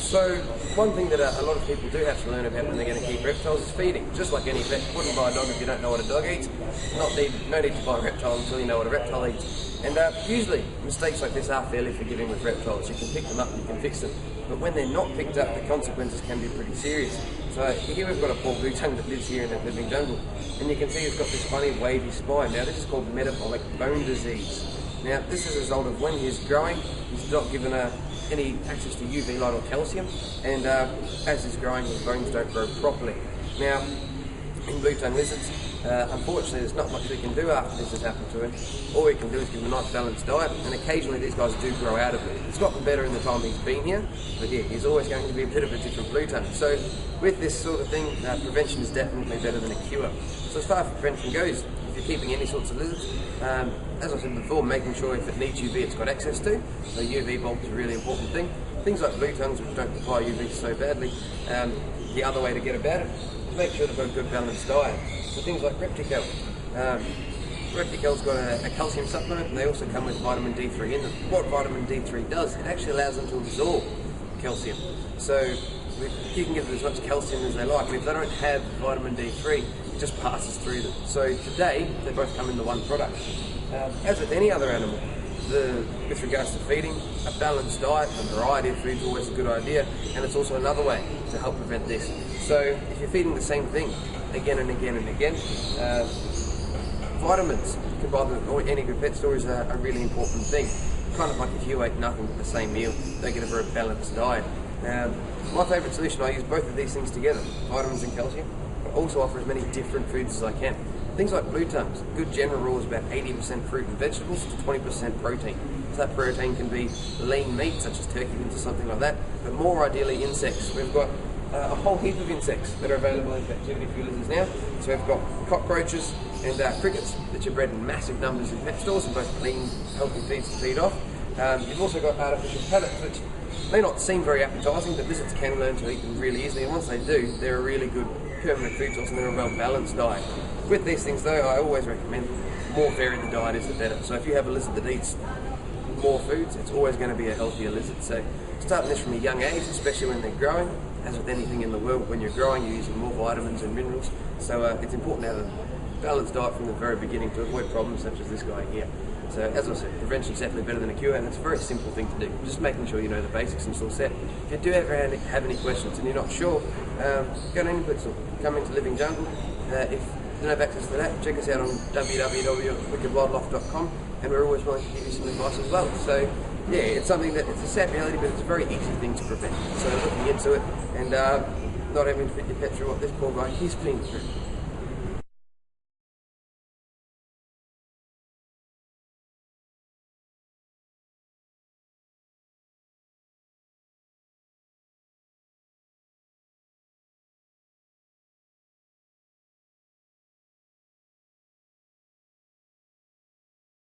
So one thing that a lot of people do have to learn about when they're going to keep reptiles is feeding. Just like any vet, wouldn't buy a dog if you don't know what a dog eats. No need to buy a reptile until you know what a reptile eats. And usually mistakes like this are fairly forgiving with reptiles. You can pick them up, you can fix them. But when they're not picked up, the consequences can be pretty serious. So here we've got a poor blue tongue that lives here in the living jungle. And you can see he's got this funny wavy spine. Now this is called metabolic bone disease. Now this is a result of when he's growing, he's not given any access to UV light or calcium, and as he's growing, his bones don't grow properly. Now, in blue-tongue lizards, unfortunately, there's not much we can do after this has happened to him. All we can do is give him a nice balanced diet, and occasionally these guys do grow out of it. It's gotten better in the time he's been here, but yeah, he's always going to be a bit of a different blue-tongue. So, with this sort of thing, prevention is definitely better than a cure. So as far as prevention goes, if you're keeping any sorts of lizards, as I said before, making sure if it needs UV it's got access to, so UV bulb is a really important thing. Things like blue tongues which don't require UV so badly, the other way to get about it is make sure they've got a good balanced diet. So things like Reptile. Reptile's got a calcium supplement, and they also come with vitamin D3 in them. What vitamin D3 does, it actually allows them to absorb calcium. So you can give them as much calcium as they like, and if they don't have vitamin D3, it just passes through them. So today, they both come in the one product. As with any other animal, with regards to feeding, a balanced diet, a variety of food is always a good idea, and it's also another way to help prevent this. So if you're feeding the same thing again and again and again, vitamins, you can buy them at any good pet store, is a really important thing. Kind of like if you ate nothing but the same meal, they get a very balanced diet. My favourite solution, I use both of these things together, vitamins and calcium, but also offer as many different foods as I can. Things like blue tongues, a good general rule is about 80% fruit and vegetables to 20% protein. So that protein can be lean meat, such as turkey wings or something like that, but more ideally insects. We've got a whole heap of insects that are available in captivity for lizards now. So we've got cockroaches and crickets, which are bred in massive numbers in pet stores and both clean, healthy feeds to feed off. You've also got artificial pellets, which may not seem very appetising, but lizards can learn to eat them really easily, and once they do, they're a really good permanent food source and they're a well-balanced diet. With these things though, I always recommend more varied the diet is, the better. So if you have a lizard that eats more foods, it's always going to be a healthier lizard. So starting this from a young age, especially when they're growing, as with anything in the world, when you're growing you're using more vitamins and minerals. So it's important to have a balanced diet from the very beginning to avoid problems such as this guy here. So as I said, prevention is definitely better than a cure, and it's a very simple thing to do. Just making sure you know the basics and it's all set. If you do ever have any questions and you're not sure, go to any pet store, come into Living Jungle. If you don't have access to that, check us out on www.wickedwildlife.com, and we're always willing to give you some advice as well. So yeah, it's something that it's a sad reality, but it's a very easy thing to prevent. So looking into it and not having to put your pet through what this poor guy he's been through.